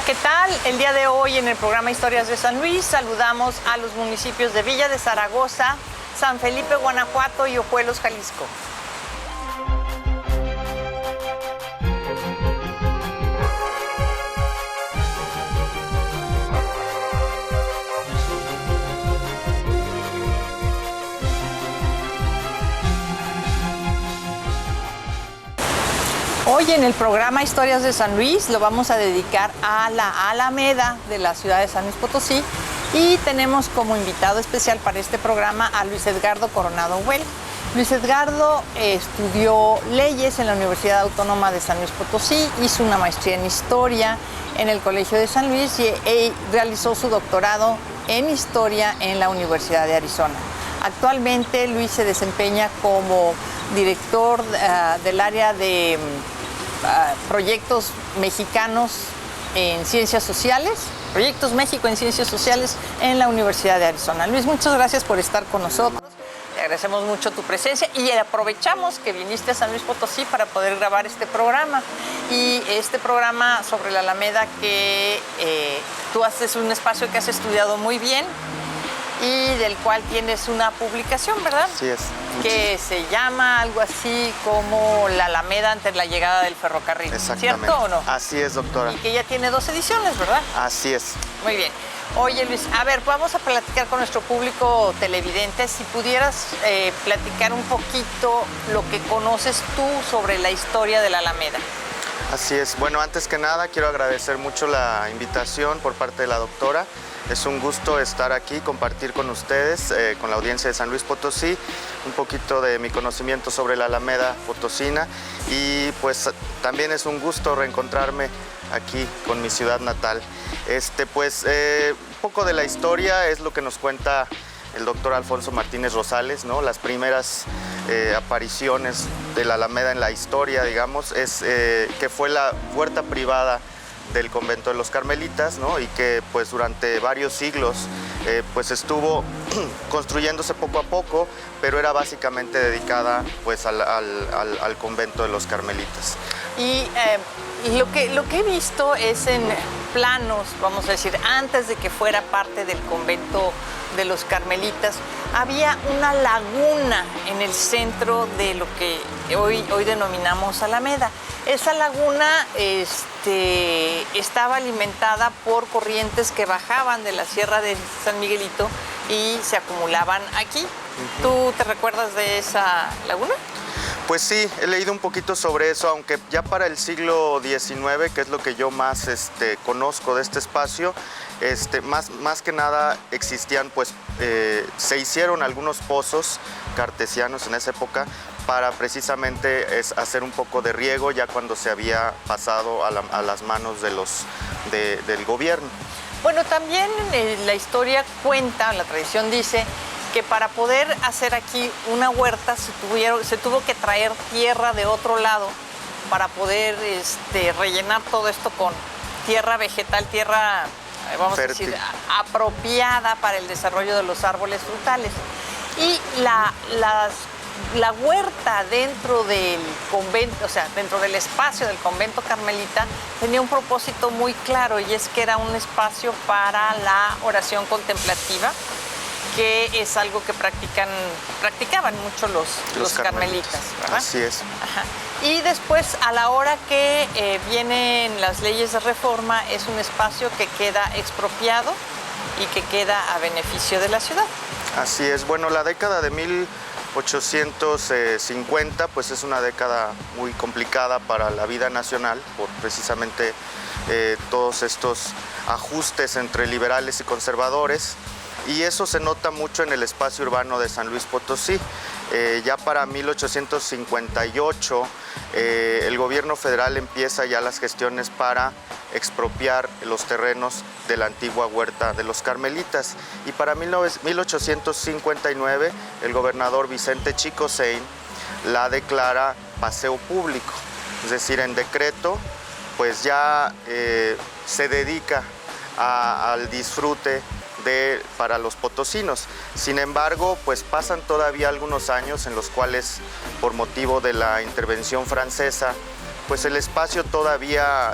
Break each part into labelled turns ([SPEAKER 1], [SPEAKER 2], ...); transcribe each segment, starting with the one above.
[SPEAKER 1] ¿Qué tal? El día de hoy en el programa Historias de San Luis saludamos a los municipios de Villa de Zaragoza, San Felipe, Guanajuato y Ojuelos, Jalisco. Hoy en el programa Historias de San Luis lo vamos a dedicar a la Alameda de la ciudad de San Luis Potosí y tenemos como invitado especial para este programa a Luis Edgardo Coronado Well. Luis Edgardo estudió leyes en la Universidad Autónoma de San Luis Potosí, hizo una maestría en historia en el Colegio de San Luis y realizó su doctorado en historia en la Universidad de Arizona. Actualmente Luis se desempeña como director del área de proyectos mexicanos en ciencias sociales, Proyectos México en Ciencias Sociales en la Universidad de Arizona. Luis, muchas gracias por estar con nosotros. Te agradecemos mucho tu presencia y aprovechamos que viniste a San Luis Potosí para poder grabar este programa. Y este programa sobre la Alameda que tú haces un espacio que has estudiado muy bien y del cual tienes una publicación, ¿verdad?
[SPEAKER 2] Así es.
[SPEAKER 1] Que se llama algo así como La Alameda ante la llegada del ferrocarril.
[SPEAKER 2] Exactamente.
[SPEAKER 1] ¿Cierto o no?
[SPEAKER 2] Así es, doctora.
[SPEAKER 1] Y que ya tiene 2 ediciones, ¿verdad?
[SPEAKER 2] Así es.
[SPEAKER 1] Muy bien. Oye, Luis, a ver, vamos a platicar con nuestro público televidente. Si pudieras platicar un poquito lo que conoces tú sobre la historia de la Alameda.
[SPEAKER 2] Así es. Bueno, antes que nada, quiero agradecer mucho la invitación por parte de la doctora. Es un gusto estar aquí, compartir con ustedes, con la audiencia de San Luis Potosí, un poquito de mi conocimiento sobre la Alameda potosina y pues también es un gusto reencontrarme aquí con mi ciudad natal. Un poco de la historia es lo que nos cuenta el doctor Alfonso Martínez Rosales, ¿no? Las primeras apariciones de la Alameda en la historia, digamos, es que fue la huerta privada del convento de los Carmelitas, ¿no? Y que pues durante varios siglos pues estuvo construyéndose poco a poco, pero era básicamente dedicada pues al convento de los Carmelitas.
[SPEAKER 1] Y lo que he visto es en planos, vamos a decir, antes de que fuera parte del convento de los Carmelitas, había una laguna en el centro de lo que hoy denominamos Alameda. Esa laguna estaba alimentada por corrientes que bajaban de la Sierra de San Miguelito y se acumulaban aquí. ¿Tú te recuerdas de esa laguna?
[SPEAKER 2] Pues sí, he leído un poquito sobre eso, aunque ya para el siglo XIX, que es lo que yo más conozco de este espacio, más que nada existían, pues se hicieron algunos pozos cartesianos en esa época para precisamente hacer un poco de riego ya cuando se había pasado a las manos del gobierno.
[SPEAKER 1] Bueno, también la historia cuenta, la tradición dice, que para poder hacer aquí una huerta se tuvo que traer tierra de otro lado para poder rellenar todo esto con tierra vegetal, tierra, vamos
[SPEAKER 2] fértil,
[SPEAKER 1] a decir, apropiada para el desarrollo de los árboles frutales. Y la huerta dentro del convento, o sea, dentro del espacio del convento carmelita, tenía un propósito muy claro y es que era un espacio para la oración contemplativa, que es algo que practicaban mucho los carmelitas, ¿verdad?
[SPEAKER 2] Así es.
[SPEAKER 1] Ajá. Y después, a la hora que vienen las leyes de reforma, es un espacio que queda expropiado y que queda a beneficio de la ciudad.
[SPEAKER 2] Así es. Bueno, la década de 1850 pues es una década muy complicada para la vida nacional por precisamente todos estos ajustes entre liberales y conservadores. Y eso se nota mucho en el espacio urbano de San Luis Potosí. Ya para 1858 el gobierno federal empieza ya las gestiones para expropiar los terrenos de la antigua huerta de los Carmelitas. Y para 1859 el gobernador Vicente Chicosein la declara paseo público. Es decir, en decreto pues ya se dedica al disfrute para los potosinos. Sin embargo, pues pasan todavía algunos años en los cuales, por motivo de la intervención francesa, pues el espacio todavía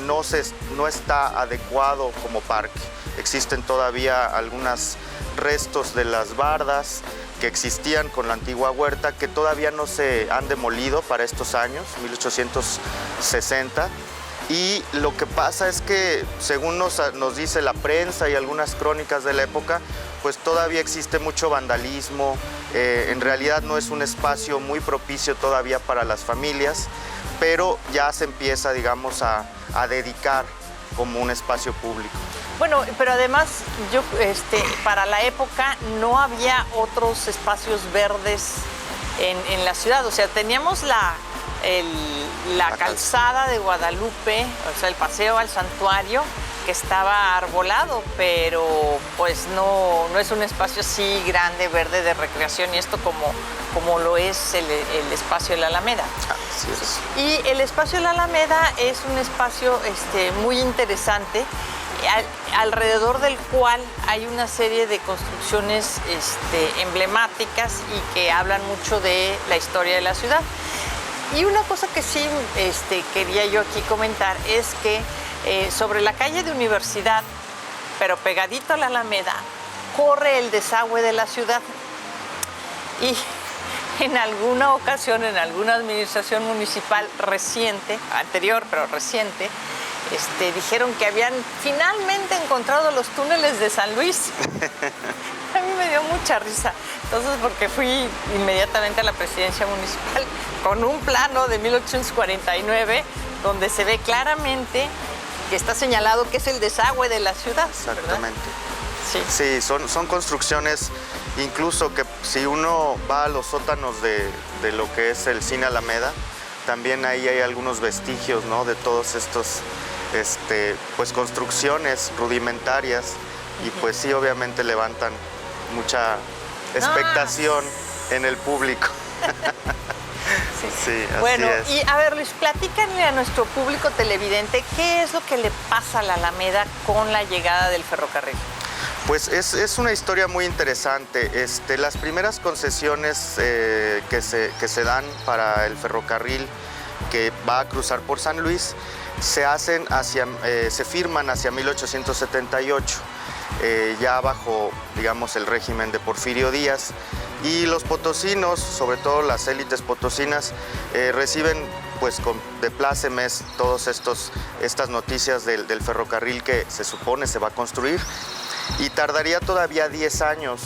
[SPEAKER 2] no está adecuado como parque. Existen todavía algunos restos de las bardas que existían con la antigua huerta, que todavía no se han demolido para estos años, 1860. Y lo que pasa es que, según nos dice la prensa y algunas crónicas de la época, pues todavía existe mucho vandalismo. En realidad no es un espacio muy propicio todavía para las familias, pero ya se empieza, digamos, a dedicar como un espacio público.
[SPEAKER 1] Bueno, pero además, para la época no había otros espacios verdes en la ciudad. O sea, teníamos la calzada de Guadalupe, o sea, el paseo al santuario, que estaba arbolado, pero pues no es un espacio así grande, verde, de recreación, y esto como lo es el espacio de la Alameda.
[SPEAKER 2] Así es.
[SPEAKER 1] Y el espacio de la Alameda es un espacio muy interesante, alrededor del cual hay una serie de construcciones emblemáticas y que hablan mucho de la historia de la ciudad. Y una cosa que sí quería yo aquí comentar es que sobre la calle de Universidad, pero pegadito a la Alameda, corre el desagüe de la ciudad. Y en alguna ocasión, en alguna administración municipal reciente, anterior, pero reciente, dijeron que habían finalmente encontrado los túneles de San Luis. A mí me dio mucha risa. Entonces, porque fui inmediatamente a la presidencia municipal con un plano de 1849 donde se ve claramente que está señalado que es el desagüe de la ciudad.
[SPEAKER 2] Exactamente.
[SPEAKER 1] ¿Verdad?
[SPEAKER 2] Sí, son construcciones, incluso que si uno va a los sótanos de lo que es el Cine Alameda, también ahí hay algunos vestigios, ¿no?, de todos estos pues construcciones rudimentarias, y pues sí, obviamente levantan mucha expectación en el público. Sí, así
[SPEAKER 1] bueno,
[SPEAKER 2] es.
[SPEAKER 1] Y a ver, Luis, platícanle a nuestro público televidente qué es lo que le pasa a la Alameda con la llegada del ferrocarril.
[SPEAKER 2] Pues es una historia muy interesante. Las primeras concesiones que se dan para el ferrocarril que va a cruzar por San Luis se firman hacia 1878, ya bajo, digamos, el régimen de Porfirio Díaz. Y los potosinos, sobre todo las élites potosinas, reciben pues de plácemes todas estas noticias del ferrocarril que se supone se va a construir. Y tardaría todavía 10 años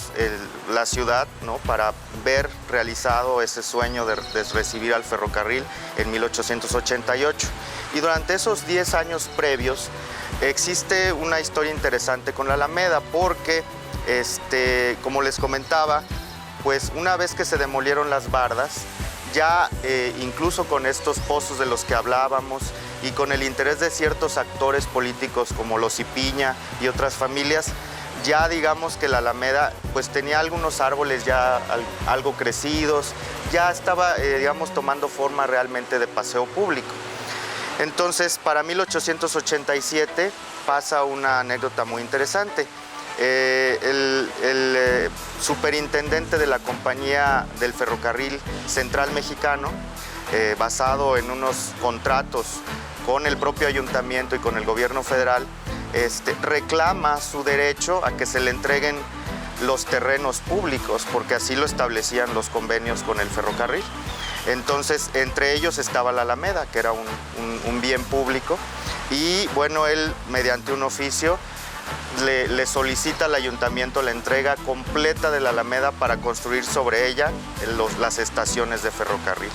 [SPEAKER 2] la ciudad, ¿no?, para ver realizado ese sueño de recibir al ferrocarril en 1888. Y durante esos 10 años previos existe una historia interesante con la Alameda, porque, como les comentaba, pues una vez que se demolieron las bardas, ya incluso con estos pozos de los que hablábamos y con el interés de ciertos actores políticos como los Ipiña y otras familias, ya digamos que la Alameda pues tenía algunos árboles ya algo crecidos, ya estaba digamos tomando forma realmente de paseo público. Entonces, para 1887 pasa una anécdota muy interesante. El superintendente de la compañía del ferrocarril Central Mexicano, basado en unos contratos con el propio ayuntamiento y con el gobierno federal, reclama su derecho a que se le entreguen los terrenos públicos, porque así lo establecían los convenios con el ferrocarril. Entonces, entre ellos estaba la Alameda, que era un bien público, y bueno, él, mediante un oficio, le solicita al ayuntamiento la entrega completa de la Alameda para construir sobre ella las estaciones de ferrocarril.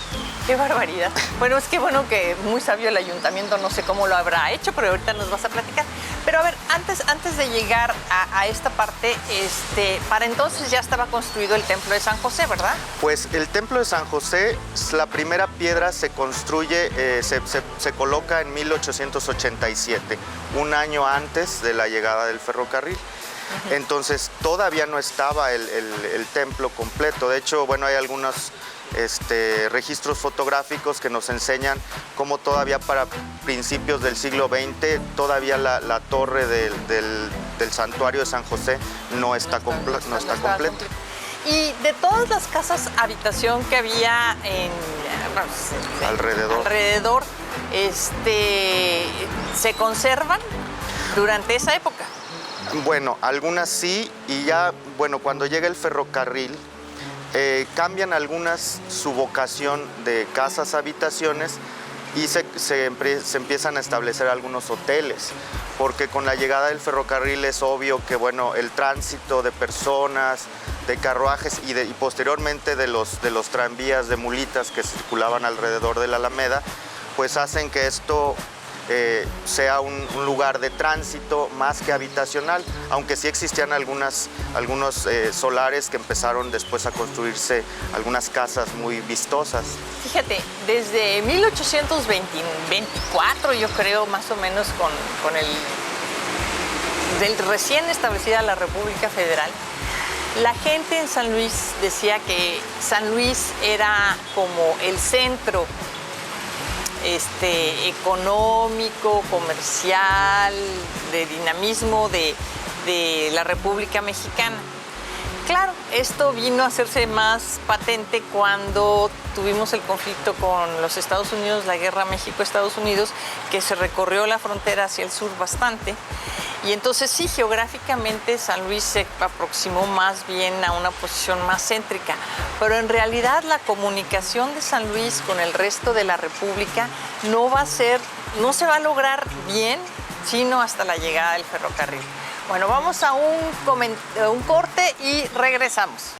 [SPEAKER 1] ¡Qué barbaridad! Bueno, es que bueno que muy sabio el ayuntamiento, no sé cómo lo habrá hecho, pero ahorita nos vas a platicar. Pero a ver, antes de llegar a esta parte, para entonces ya estaba construido el Templo de San José, ¿verdad?
[SPEAKER 2] Pues el Templo de San José, la primera piedra se construye, se coloca en 1887, un año antes de la llegada del ferrocarril. Entonces todavía no estaba el templo completo. De hecho, bueno, hay algunos registros fotográficos que nos enseñan cómo todavía para principios del siglo XX todavía la torre del santuario de San José no está completa.
[SPEAKER 1] Y de todas las casas habitación que había alrededor, se conservan durante esa época.
[SPEAKER 2] Bueno, algunas sí, y ya, bueno, cuando llega el ferrocarril, cambian algunas su vocación de casas, habitaciones, y se empiezan a establecer algunos hoteles, porque con la llegada del ferrocarril es obvio que, bueno, el tránsito de personas, de carruajes y posteriormente de los tranvías de mulitas que circulaban alrededor de la Alameda, pues hacen que esto sea un lugar de tránsito más que habitacional, aunque sí existían algunos solares que empezaron después a construirse algunas casas muy vistosas.
[SPEAKER 1] Fíjate, desde 1824, yo creo, más o menos, con del recién establecida la República Federal, la gente en San Luis decía que San Luis era como el centro económico, comercial, de dinamismo de la República Mexicana. Claro, esto vino a hacerse más patente cuando tuvimos el conflicto con los Estados Unidos, la guerra México-Estados Unidos, que se recorrió la frontera hacia el sur bastante. Y entonces sí, geográficamente San Luis se aproximó más bien a una posición más céntrica, pero en realidad la comunicación de San Luis con el resto de la República no se va a lograr bien, sino hasta la llegada del ferrocarril. Bueno, vamos a un corte y regresamos.